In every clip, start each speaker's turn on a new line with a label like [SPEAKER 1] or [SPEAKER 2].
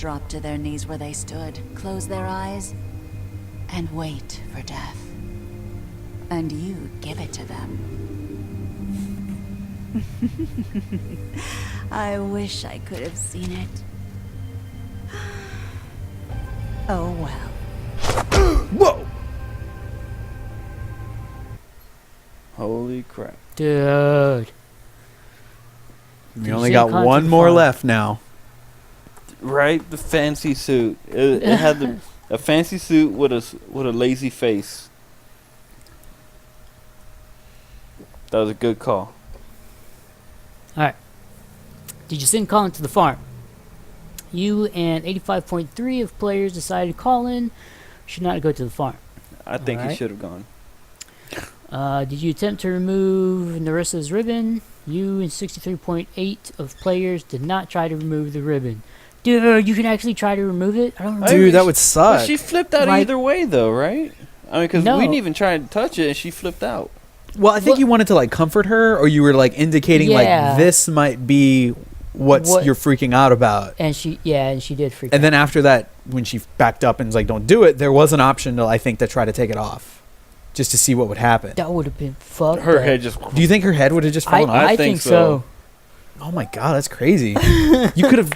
[SPEAKER 1] drop to their knees where they stood, close their eyes, and wait for death. And you give it to them. I wish I could have seen it. Oh well.
[SPEAKER 2] Whoa!
[SPEAKER 3] Holy crap.
[SPEAKER 4] Dude.
[SPEAKER 2] We only got one more left now.
[SPEAKER 3] Right? The fancy suit. It had a fancy suit with a lazy face. That was a good call.
[SPEAKER 4] Alright. Did you send Colin to the farm? You and 85.3 of players decided Colin should not go to the farm.
[SPEAKER 3] I think he should have gone.
[SPEAKER 4] Did you attempt to remove Narissa's ribbon? You and 63.8 of players did not try to remove the ribbon. Dude, you can actually try to remove it? I don't remember.
[SPEAKER 2] Dude, that would suck.
[SPEAKER 3] But she flipped out either way, though, right? I mean, because we didn't even try to touch it, and she flipped out.
[SPEAKER 2] Well, I think you wanted to, like, comfort her, or you were, like, indicating, like, this might be what you're freaking out about.
[SPEAKER 4] And she did freak out.
[SPEAKER 2] And then after that, when she backed up and was like, don't do it, there was an option, I think, to try to take it off. Just to see what would happen.
[SPEAKER 4] That would have been fucked.
[SPEAKER 3] Her head just...
[SPEAKER 2] Do you think her head would have just fallen off?
[SPEAKER 4] I think so.
[SPEAKER 2] Oh, my God, that's crazy. You could have...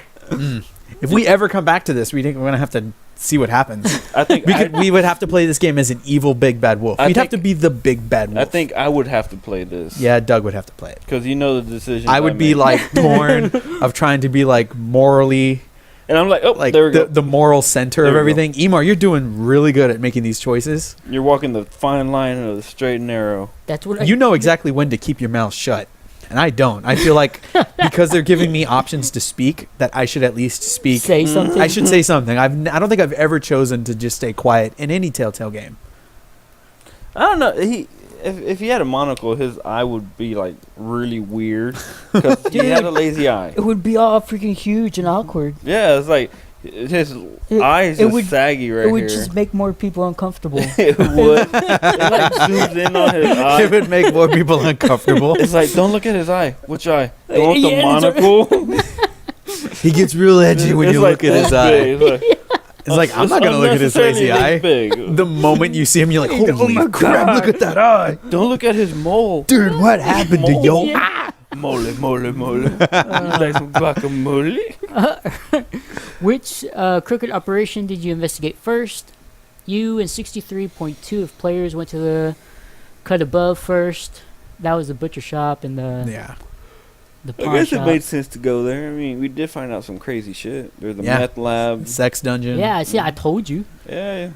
[SPEAKER 2] If we ever come back to this, we think we're going to have to see what happens.
[SPEAKER 3] I think
[SPEAKER 2] we would have to play this game as an evil big bad wolf. We'd have to be the big bad wolf.
[SPEAKER 3] I think I would have to play this.
[SPEAKER 2] Yeah, Doug would have to play it.
[SPEAKER 3] Because you know the decision.
[SPEAKER 2] I would be like torn of trying to be like morally...
[SPEAKER 3] And I'm like, oh,
[SPEAKER 2] like
[SPEAKER 3] there we go.
[SPEAKER 2] The moral center of everything. Emar, you're doing really good at making these choices.
[SPEAKER 3] You're walking the fine line of the straight and narrow.
[SPEAKER 4] That's what
[SPEAKER 2] you know exactly when to keep your mouth shut. And I don't. I feel like because they're giving me options to speak, that I should at least speak.
[SPEAKER 4] Say something.
[SPEAKER 2] I should say something. I don't think I've ever chosen to just stay quiet in any Telltale game.
[SPEAKER 3] I don't know. If he had a monocle, his eye would be like really weird because he had a lazy eye.
[SPEAKER 4] It would be all freaking huge and awkward.
[SPEAKER 3] Yeah, it's like his eyes just saggy right here.
[SPEAKER 4] It would just make more people uncomfortable.
[SPEAKER 3] It would. It like zooms in on his eye.
[SPEAKER 2] It would make more people uncomfortable.
[SPEAKER 3] It's like, don't look at his eye. Which eye? The one with the monocle?
[SPEAKER 2] He gets real edgy when you look at his eye. It's like, I'm not going to look at his lazy eye.
[SPEAKER 3] Big.
[SPEAKER 2] The moment you see him, you're like, holy crap, look at that eye.
[SPEAKER 3] Don't look at his mole.
[SPEAKER 2] Dude, what happened to your eye?
[SPEAKER 3] Mole. You like some guacamole?
[SPEAKER 4] Which crooked operation did you investigate first? You and 63.2 of players went to the cut above first. That was the butcher shop and the pawn shop.
[SPEAKER 3] I guess it made sense to go there. I mean, we did find out some crazy shit. There's the meth lab.
[SPEAKER 2] Sex dungeon.
[SPEAKER 4] Yeah, see, I told you.
[SPEAKER 3] Yeah.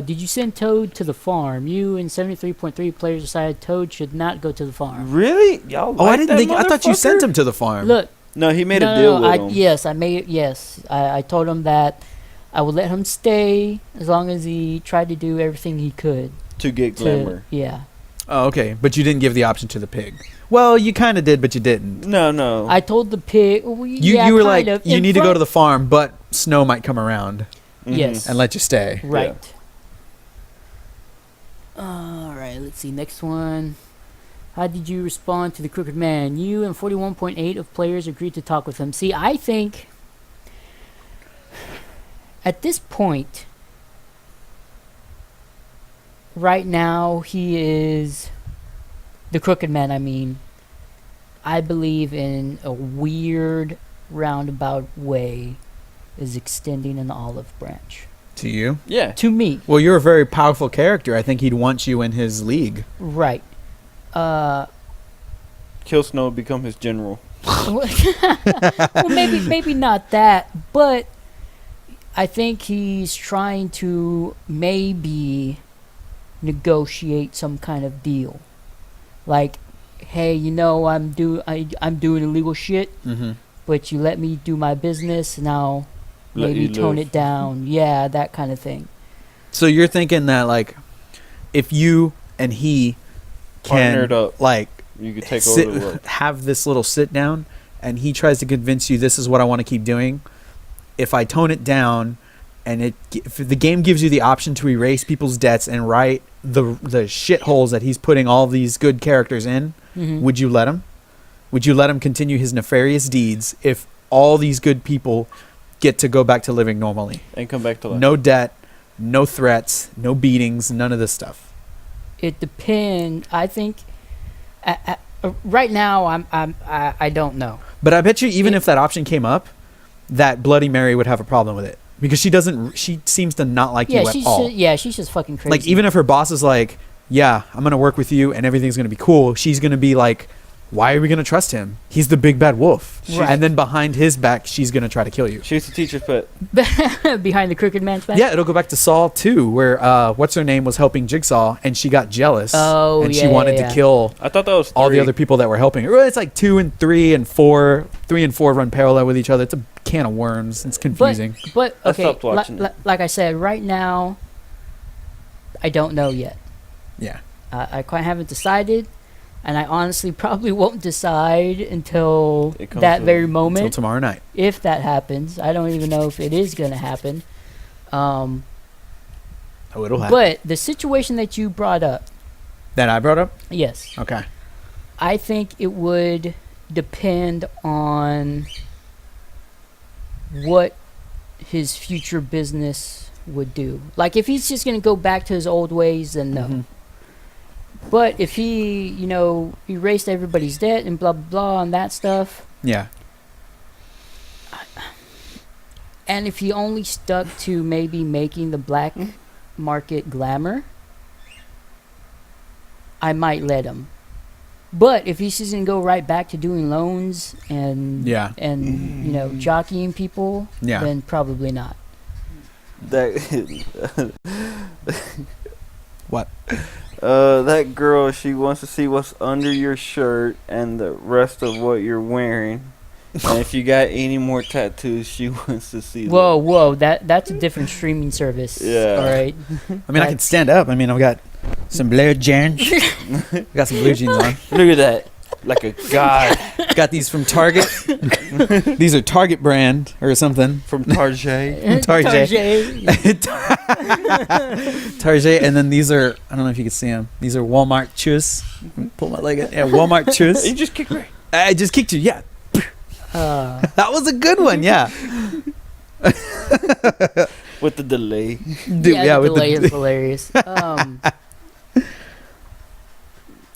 [SPEAKER 4] Did you send Toad to the farm? You and 73.3 players decided Toad should not go to the farm.
[SPEAKER 3] Really? Y'all
[SPEAKER 2] I didn't think... I thought you sent him to the farm.
[SPEAKER 4] Look.
[SPEAKER 3] No, he made a deal with him.
[SPEAKER 4] Yes, I made... Yes. I told him that I would let him stay as long as he tried to do everything he could.
[SPEAKER 3] To get glamour.
[SPEAKER 4] Yeah.
[SPEAKER 2] Oh, okay. But you didn't give the option to the pig. Well, you kind of did, but you didn't.
[SPEAKER 3] No.
[SPEAKER 4] I told the pig...
[SPEAKER 2] You were like, you need to go to the farm, but snow might come around.
[SPEAKER 3] Mm-hmm.
[SPEAKER 4] Yes.
[SPEAKER 2] And let you stay.
[SPEAKER 4] Right. Yeah. Alright, let's see. Next one. How did you respond to the crooked man? You and 41.8 of players agreed to talk with him. See, I think... At this point... Right now, he is... The crooked man, I mean. I believe in a weird, roundabout way is extending an olive branch.
[SPEAKER 2] To you?
[SPEAKER 3] Yeah.
[SPEAKER 4] To me.
[SPEAKER 2] Well, you're a very powerful character. I think he'd want you in his league.
[SPEAKER 4] Right.
[SPEAKER 3] Kill Snow, become his general.
[SPEAKER 4] Well, maybe not that, but I think he's trying to maybe negotiate some kind of deal. Like, hey, you know, I'm doing illegal shit, but you let me do my business, now maybe tone it down. Yeah, that kind of thing.
[SPEAKER 2] So you're thinking that, like, if you and he can, like,
[SPEAKER 3] you could take over
[SPEAKER 2] have this little sit down, and he tries to convince you this is what I want to keep doing. If I tone it down, and if the game gives you the option to erase people's debts and write the shitholes that he's putting all these good characters in, would you let him? Would you let him continue his nefarious deeds if all these good people get to go back to living normally.
[SPEAKER 3] And come back to life.
[SPEAKER 2] No debt, no threats, no beatings, none of this stuff.
[SPEAKER 4] It depends. I think right now I don't know.
[SPEAKER 2] But I bet you even if that option came up, that Bloody Mary would have a problem with it because she seems to not like you at all.
[SPEAKER 4] She's just fucking crazy.
[SPEAKER 2] Like even if her boss is like, yeah, I'm gonna work with you and everything's gonna be cool, she's gonna be like, why are we gonna trust him? He's the big bad wolf.
[SPEAKER 4] Right.
[SPEAKER 2] And then behind his back, she's gonna try to kill you.
[SPEAKER 3] She's the teacher's pet.
[SPEAKER 4] behind the crooked man's back.
[SPEAKER 2] Yeah, it'll go back to Saul too, where what's her name was helping Jigsaw and she got jealous.
[SPEAKER 4] Oh,
[SPEAKER 2] and
[SPEAKER 4] yeah,
[SPEAKER 2] she wanted
[SPEAKER 4] yeah.
[SPEAKER 2] to kill
[SPEAKER 3] I thought that was
[SPEAKER 2] all the
[SPEAKER 3] 3.
[SPEAKER 2] other people that were helping her. Well, it's like 2 and 3 and 4. 3 and 4 run parallel with each other. It's a can of worms. It's confusing.
[SPEAKER 4] But
[SPEAKER 3] I
[SPEAKER 4] okay,
[SPEAKER 3] stopped watching it.
[SPEAKER 4] like I said, right now, I don't know yet.
[SPEAKER 2] Yeah.
[SPEAKER 4] I quite haven't decided, and I honestly probably won't decide until
[SPEAKER 3] It comes
[SPEAKER 4] that
[SPEAKER 3] to-
[SPEAKER 4] very
[SPEAKER 2] Until
[SPEAKER 4] moment.
[SPEAKER 2] tomorrow night.
[SPEAKER 4] If that happens, I don't even know if it is going to happen.
[SPEAKER 2] Oh, it'll happen.
[SPEAKER 4] But the situation that you brought up,
[SPEAKER 2] That I brought up?
[SPEAKER 4] yes,
[SPEAKER 2] Okay.
[SPEAKER 4] I think it would depend on what his future business would do. Like if he's just going to go back to his old ways, then no.
[SPEAKER 2] Mhm.
[SPEAKER 4] But if he, erased everybody's debt and blah blah blah and that stuff,
[SPEAKER 2] Yeah.
[SPEAKER 4] and if he only stuck to maybe making the black market glamour, I might let him. But if he's just gonna go right back to doing loans and
[SPEAKER 2] Yeah.
[SPEAKER 4] jockeying people,
[SPEAKER 2] Yeah.
[SPEAKER 4] then probably not.
[SPEAKER 3] That
[SPEAKER 2] What?
[SPEAKER 3] that girl, she wants to see what's under your shirt and the rest of what you're wearing. And if you got any more tattoos, she wants to see
[SPEAKER 4] Whoa, that's a different streaming service.
[SPEAKER 3] Yeah.
[SPEAKER 4] All right.
[SPEAKER 2] I mean, I can stand up. I mean, I've got some blue jeans. I got some blue jeans on.
[SPEAKER 3] them. Look at that. Like a god
[SPEAKER 2] Got these from Target. These are Target brand or something.
[SPEAKER 3] from Target.
[SPEAKER 2] Target.
[SPEAKER 4] Target.
[SPEAKER 2] Target. And then these are, I don't know if you can see them. These are Walmart shoes. Pull my leg in. Yeah, Walmart shoes.
[SPEAKER 3] You just kicked me.
[SPEAKER 2] I just kicked you. Yeah. That was a good one. Yeah.
[SPEAKER 3] With the delay.
[SPEAKER 2] Dude,
[SPEAKER 4] yeah, the
[SPEAKER 2] with
[SPEAKER 4] delay is hilarious.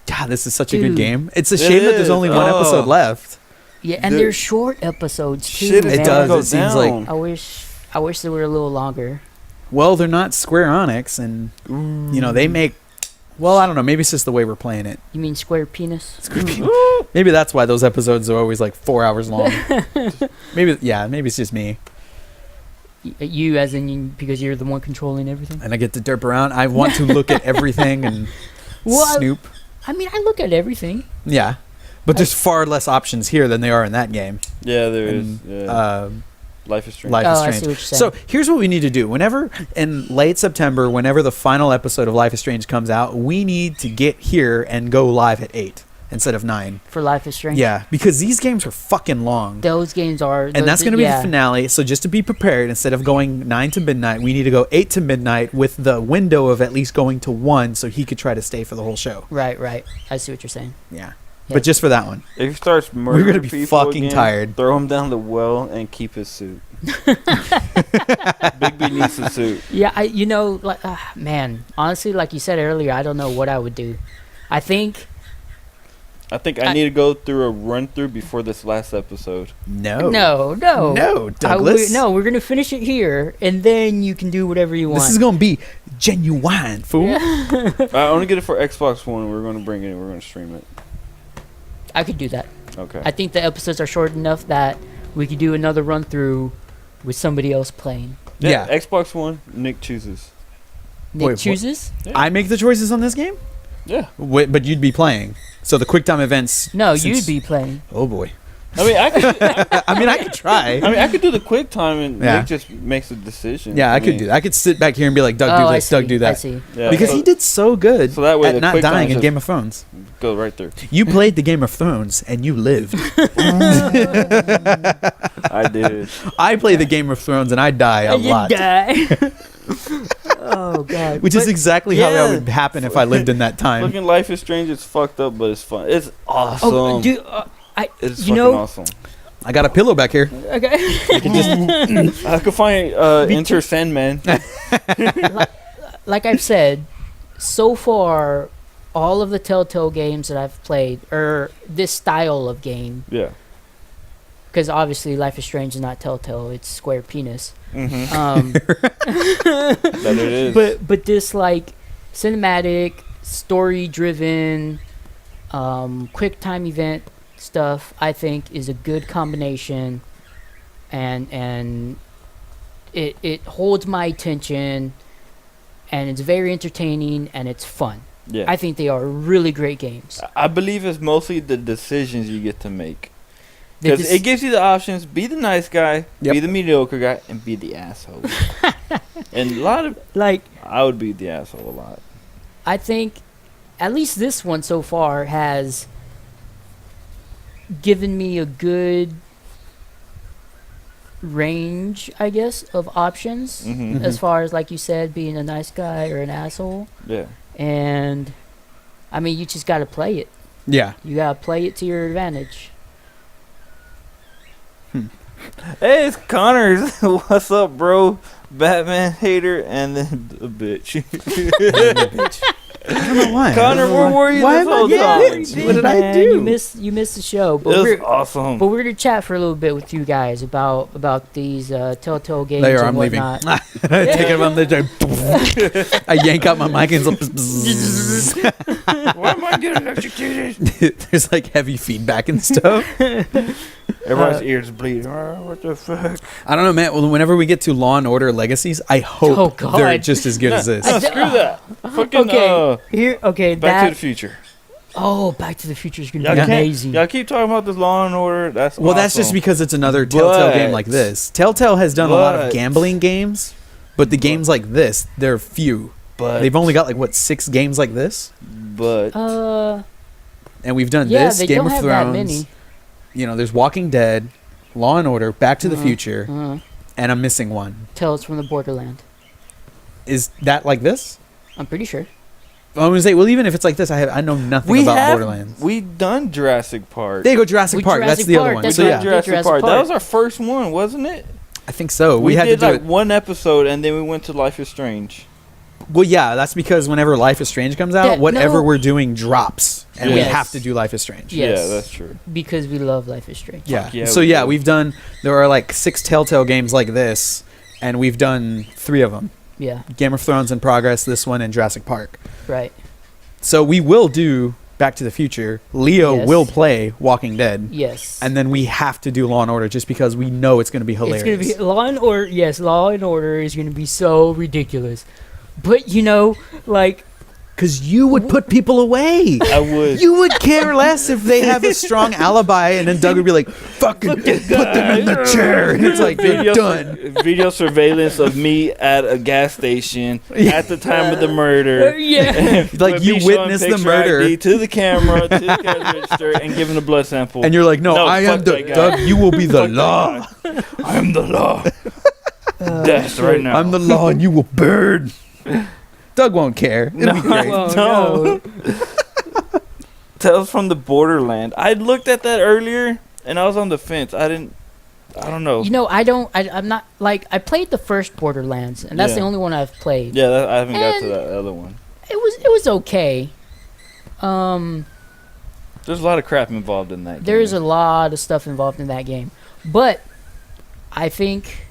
[SPEAKER 2] God, this is such a good
[SPEAKER 4] Dude.
[SPEAKER 2] game. It's a
[SPEAKER 3] It
[SPEAKER 2] shame that there's
[SPEAKER 3] is.
[SPEAKER 2] only one
[SPEAKER 3] Oh.
[SPEAKER 2] episode left.
[SPEAKER 4] Yeah, and
[SPEAKER 3] Dude.
[SPEAKER 4] they're short episodes too.
[SPEAKER 3] Shit is
[SPEAKER 2] It
[SPEAKER 4] man.
[SPEAKER 2] does.
[SPEAKER 3] go
[SPEAKER 2] It seems like-
[SPEAKER 3] down.
[SPEAKER 4] I wish they were a little longer.
[SPEAKER 2] Well, they're not Square Enix, and they make. Well, I don't know. Maybe it's just the way we're playing it.
[SPEAKER 4] You mean square penis?
[SPEAKER 2] Maybe that's why those episodes are always like 4 hours long. Maybe it's just me,
[SPEAKER 4] You, as in because you're the one controlling everything.
[SPEAKER 2] and I get to derp around. I want to look at everything and
[SPEAKER 4] Well,
[SPEAKER 2] snoop.
[SPEAKER 4] I mean, I look at everything.
[SPEAKER 2] Yeah, but there's far less options here than there are in that game.
[SPEAKER 3] Yeah, there is.
[SPEAKER 2] And,
[SPEAKER 3] Yeah. Life is Strange.
[SPEAKER 2] Life
[SPEAKER 4] Oh,
[SPEAKER 2] is
[SPEAKER 4] I see
[SPEAKER 2] Strange.
[SPEAKER 4] what you're saying.
[SPEAKER 2] So here's what we need to do. Whenever in late September, whenever the final episode of Life is Strange comes out, we need to get here and go live at 8 instead of 9.
[SPEAKER 4] For Life is Strange.
[SPEAKER 2] Yeah, because these games are fucking long.
[SPEAKER 4] Those games are.
[SPEAKER 2] And that's going to be the finale. So just to be prepared, instead of going 9 to midnight, we need to go 8 to midnight with the window of at least going to 1 so he could try to stay for the whole show.
[SPEAKER 4] Right. I see what you're saying.
[SPEAKER 2] Yeah.
[SPEAKER 4] Yeah.
[SPEAKER 2] But just for that one.
[SPEAKER 3] If he starts murdering
[SPEAKER 2] gonna be
[SPEAKER 3] people
[SPEAKER 2] fucking
[SPEAKER 3] again,
[SPEAKER 2] tired.
[SPEAKER 3] Throw him down the well and keep his suit. Big B needs a suit.
[SPEAKER 4] Yeah, man, honestly, like you said earlier, I don't know what I would do. I think
[SPEAKER 3] I think I need to go through a run through before this last episd.
[SPEAKER 2] No.
[SPEAKER 4] no,
[SPEAKER 2] Douglas.
[SPEAKER 4] we're gonna finish it here, and then you can do whatever you want.
[SPEAKER 2] This is going to be genuine, fool.
[SPEAKER 3] I only get it for Xbox One. We're going to bring it and we're going to stream it.
[SPEAKER 4] I could do that.
[SPEAKER 3] Okay.
[SPEAKER 4] I think the episodes are short enough that we could do another run through with somebody else playing.
[SPEAKER 2] Yeah.
[SPEAKER 3] Xbox One, Nick chooses.
[SPEAKER 4] Nick
[SPEAKER 2] Wait, what?
[SPEAKER 4] chooses?
[SPEAKER 2] I make the choices on this game?
[SPEAKER 3] Yeah.
[SPEAKER 2] Wait, but you'd be playing. So the QuickTime events.
[SPEAKER 4] No,
[SPEAKER 2] since-
[SPEAKER 4] you'd be playing.
[SPEAKER 2] Oh boy.
[SPEAKER 3] I mean, I could.
[SPEAKER 2] I could try.
[SPEAKER 3] I could do the quick time and
[SPEAKER 2] Yeah.
[SPEAKER 3] Nick just makes a decision.
[SPEAKER 2] Yeah, I could do that. I could sit back here and be like, Doug, do
[SPEAKER 4] I
[SPEAKER 2] this, Doug,
[SPEAKER 4] see,
[SPEAKER 2] do
[SPEAKER 4] I
[SPEAKER 2] that.
[SPEAKER 4] see.
[SPEAKER 3] Yeah,
[SPEAKER 2] Because
[SPEAKER 3] so
[SPEAKER 2] he did so good
[SPEAKER 3] So that way
[SPEAKER 2] at
[SPEAKER 3] the
[SPEAKER 2] not
[SPEAKER 3] quick
[SPEAKER 2] dying
[SPEAKER 3] time
[SPEAKER 2] in
[SPEAKER 3] just-
[SPEAKER 2] Game of Thrones.
[SPEAKER 3] go right there.
[SPEAKER 2] You played the Game of Thrones and you lived.
[SPEAKER 3] I did.
[SPEAKER 2] I play the Game of Thrones and I die a
[SPEAKER 4] You
[SPEAKER 2] lot.
[SPEAKER 4] die. Oh god.
[SPEAKER 2] Which is
[SPEAKER 4] But-
[SPEAKER 2] exactly how that
[SPEAKER 3] Yeah.
[SPEAKER 2] would happen if I lived in that time.
[SPEAKER 3] Fucking Life is Strange. It's fucked up, but it's fun. It's awesome.
[SPEAKER 4] Oh, dude,
[SPEAKER 3] It's
[SPEAKER 4] you
[SPEAKER 3] fucking
[SPEAKER 4] know,
[SPEAKER 3] awesome.
[SPEAKER 2] I got a pillow back here.
[SPEAKER 4] Okay.
[SPEAKER 3] I could find Enter Sandman.
[SPEAKER 4] Like I've said, so far, all of the Telltale games that I've played, or this style of game,
[SPEAKER 3] Yeah.
[SPEAKER 4] because obviously Life is Strange is not Telltale, it's Square Penis.
[SPEAKER 3] Mm-hmm. That it is.
[SPEAKER 4] But this like cinematic, story-driven, quick time event stuff, I think is a good combination, and it holds my attention, and it's very entertaining and it's fun.
[SPEAKER 3] Yeah.
[SPEAKER 4] I think they are really great games.
[SPEAKER 3] I believe it's mostly the decisions you get to make.
[SPEAKER 4] They
[SPEAKER 3] Because
[SPEAKER 4] just-
[SPEAKER 3] it gives you the options: be the nice guy,
[SPEAKER 2] Yep.
[SPEAKER 3] be the mediocre guy, and be the asshole. And a lot of
[SPEAKER 4] like
[SPEAKER 3] I would be the asshole a lot.
[SPEAKER 4] I think at least this one so far has given me a good range, I guess, of options
[SPEAKER 3] Mm-hmm.
[SPEAKER 4] as far as, like you said, being a nice guy or an asshole.
[SPEAKER 3] Yeah.
[SPEAKER 4] And I mean, you just got to play it.
[SPEAKER 2] Yeah.
[SPEAKER 4] You got to play it to your advantage.
[SPEAKER 3] Hey, it's Connors. What's up, bro? Batman hater and then a bitch.
[SPEAKER 2] I don't know why.
[SPEAKER 3] Connor, where were you
[SPEAKER 2] Why
[SPEAKER 3] this
[SPEAKER 2] am I-
[SPEAKER 3] whole
[SPEAKER 2] yeah,
[SPEAKER 3] time?
[SPEAKER 2] what did I
[SPEAKER 4] Man,
[SPEAKER 2] do?
[SPEAKER 4] You missed the show,
[SPEAKER 3] It
[SPEAKER 4] but
[SPEAKER 3] was
[SPEAKER 4] we're
[SPEAKER 3] awesome.
[SPEAKER 4] we're gonna chat for a little bit with you guys about these Telltale games
[SPEAKER 2] Later,
[SPEAKER 4] and
[SPEAKER 2] I'm leaving.
[SPEAKER 4] whatnot.
[SPEAKER 2] Taking him on the I yank out my mic and it's like,
[SPEAKER 3] Why am I getting executed?
[SPEAKER 2] there's like heavy feedback and stuff.
[SPEAKER 3] Everybody's ears bleeding. What the fuck?
[SPEAKER 2] I don't know, man. Well, whenever we get to Law and Order Legacies, I hope
[SPEAKER 4] Oh, God.
[SPEAKER 2] they're just as good as this.
[SPEAKER 3] No, screw that. Fucking
[SPEAKER 4] Okay,
[SPEAKER 3] Back to the
[SPEAKER 4] that
[SPEAKER 3] Future.
[SPEAKER 4] Back to the Future is gonna
[SPEAKER 3] Y'all
[SPEAKER 4] be
[SPEAKER 3] can't-
[SPEAKER 4] amazing.
[SPEAKER 3] Y'all keep talking about this Law and Order. That's
[SPEAKER 2] Well, that's just
[SPEAKER 3] awesome.
[SPEAKER 2] because it's another Telltale game like
[SPEAKER 3] But-
[SPEAKER 2] this. Telltale has done a lot of
[SPEAKER 3] but-
[SPEAKER 2] gambling games, but the games like this, they're few.
[SPEAKER 3] But
[SPEAKER 2] They've only got like what 6 games like this,
[SPEAKER 3] But
[SPEAKER 2] and we've done
[SPEAKER 4] yeah,
[SPEAKER 2] this,
[SPEAKER 4] they
[SPEAKER 2] Game
[SPEAKER 4] don't
[SPEAKER 2] of
[SPEAKER 4] have
[SPEAKER 2] Thrones.
[SPEAKER 4] that many.
[SPEAKER 2] You know, there's Walking Dead, Law and Order, Back to the
[SPEAKER 4] Uh-huh.
[SPEAKER 2] Future,
[SPEAKER 4] Uh,
[SPEAKER 2] and I'm missing one.
[SPEAKER 4] Tales from the Borderland.
[SPEAKER 2] Is that like this?
[SPEAKER 4] I'm pretty sure.
[SPEAKER 2] I'm gonna say, well, even if it's like this, I know nothing
[SPEAKER 3] we
[SPEAKER 2] about
[SPEAKER 3] have
[SPEAKER 2] Borderlands.
[SPEAKER 3] we done Jurassic Park.
[SPEAKER 2] There you go, Jurassic Park. That's
[SPEAKER 4] Jurassic
[SPEAKER 2] the other
[SPEAKER 4] Park,
[SPEAKER 2] one.
[SPEAKER 4] that's
[SPEAKER 2] So
[SPEAKER 3] We
[SPEAKER 2] yeah,
[SPEAKER 3] did Jurassic,
[SPEAKER 4] Jurassic
[SPEAKER 3] Park. That
[SPEAKER 4] Park.
[SPEAKER 3] was our first one, wasn't it?
[SPEAKER 2] I think so.
[SPEAKER 3] We
[SPEAKER 2] had
[SPEAKER 3] did
[SPEAKER 2] to do
[SPEAKER 3] like
[SPEAKER 2] it.
[SPEAKER 3] one episode and then we went to Life is Strange.
[SPEAKER 2] Well, yeah, that's because whenever Life is Strange comes out,
[SPEAKER 4] That-
[SPEAKER 2] whatever
[SPEAKER 4] no.
[SPEAKER 2] we're doing drops, and we
[SPEAKER 3] Yes.
[SPEAKER 2] have to do Life is Strange.
[SPEAKER 4] Yes.
[SPEAKER 3] Yeah, that's true.
[SPEAKER 4] Because we love Life is Strange.
[SPEAKER 2] Yeah.
[SPEAKER 3] yeah,
[SPEAKER 2] So
[SPEAKER 3] we
[SPEAKER 2] yeah,
[SPEAKER 3] do.
[SPEAKER 2] we've done. There are like 6 Telltale games like this, and we've done 3 of them:
[SPEAKER 4] Yeah,
[SPEAKER 2] Game of Thrones in progress, this one, and Jurassic Park.
[SPEAKER 4] right.
[SPEAKER 2] So we will do Back to the Future. Leo
[SPEAKER 4] Yes.
[SPEAKER 2] will play Walking Dead,
[SPEAKER 4] Yes.
[SPEAKER 2] and then we have to do Law and Order just because we know it's going to be hilarious.
[SPEAKER 4] It's gonna be Law and Order. Yes, Law and Order is gonna be so ridiculous. But you know, like
[SPEAKER 2] Because you would put people away.
[SPEAKER 3] I would.
[SPEAKER 2] You would care less if they have a strong alibi, and then Doug would be like, "Fucking put them in the chair," and it's like they're done.
[SPEAKER 3] Video surveillance of me at a gas station at the time of the murder.
[SPEAKER 4] yeah.
[SPEAKER 2] Like
[SPEAKER 3] With
[SPEAKER 2] you
[SPEAKER 3] me showing
[SPEAKER 2] witnessed the
[SPEAKER 3] picture
[SPEAKER 2] murder,
[SPEAKER 3] ID to the camera, to the cash register, and giving a blood sample.
[SPEAKER 2] and you're like, "No,
[SPEAKER 3] No,
[SPEAKER 2] I am
[SPEAKER 3] fuck
[SPEAKER 2] the
[SPEAKER 3] that guy.
[SPEAKER 2] Doug. You will be the
[SPEAKER 3] Fuck that
[SPEAKER 2] law.
[SPEAKER 3] I am the law. Death right now.
[SPEAKER 2] I'm the law, and you will burn." Doug won't care. It'll be great.
[SPEAKER 4] Well,
[SPEAKER 3] No. Tales from the Borderland. I looked at that earlier, and I was on the fence. I don't know.
[SPEAKER 4] You know, I'm not like I played the first Borderlands, and that's the
[SPEAKER 3] Yeah.
[SPEAKER 4] only one I've played.
[SPEAKER 3] Yeah, I haven't got to
[SPEAKER 4] And-
[SPEAKER 3] that other one.
[SPEAKER 4] It was okay.
[SPEAKER 3] There's a lot of crap involved in that.
[SPEAKER 4] There's
[SPEAKER 3] game.
[SPEAKER 4] a lot of stuff involved in that game, but I think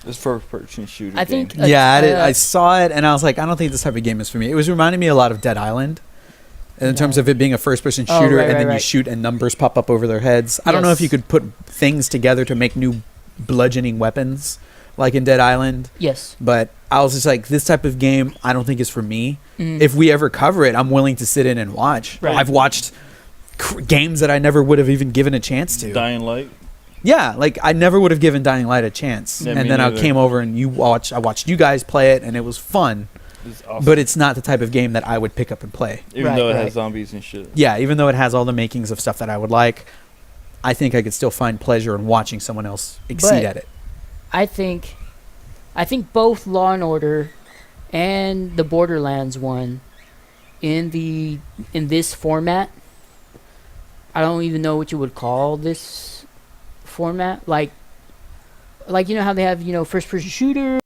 [SPEAKER 3] It's first-person shooter.
[SPEAKER 4] I
[SPEAKER 3] game.
[SPEAKER 4] think
[SPEAKER 2] I saw it, and I was like, I don't think this type of game is for me. It was reminding me a lot of Dead Island, in terms of it being a first-person
[SPEAKER 4] Oh,
[SPEAKER 2] shooter,
[SPEAKER 4] right,
[SPEAKER 2] and then
[SPEAKER 4] right,
[SPEAKER 2] you
[SPEAKER 4] right.
[SPEAKER 2] shoot and numbers pop up over their heads. I don't know if
[SPEAKER 4] Yes.
[SPEAKER 2] you could put things together to make new bludgeoning weapons, like in Dead Island.
[SPEAKER 4] yes.
[SPEAKER 2] But I was just like, this type of game, I don't think is for me.
[SPEAKER 4] Mm.
[SPEAKER 2] If we ever cover it, I'm willing to sit in and watch.
[SPEAKER 4] Right.
[SPEAKER 2] I've watched games that I never would have even given a chance to.
[SPEAKER 3] Dying Light.
[SPEAKER 2] Yeah, like I never would have given Dying Light a chance.
[SPEAKER 3] Yeah, me
[SPEAKER 2] and then I
[SPEAKER 3] neither.
[SPEAKER 2] came over and I watched you guys play it, and it was fun.
[SPEAKER 3] It's awesome.
[SPEAKER 2] But it's not the type of game that I would pick up and play.
[SPEAKER 3] Even
[SPEAKER 4] Right,
[SPEAKER 3] though it
[SPEAKER 4] right.
[SPEAKER 3] has zombies and shit.
[SPEAKER 2] Yeah, even though it has all the makings of stuff that I would like, I think I could still find pleasure in watching someone else exceed
[SPEAKER 4] But-
[SPEAKER 2] at it.
[SPEAKER 4] I think both Law and Order and the Borderlands one in this format. I don't even know what you would call this format, like you know how they have, you know, first person shooter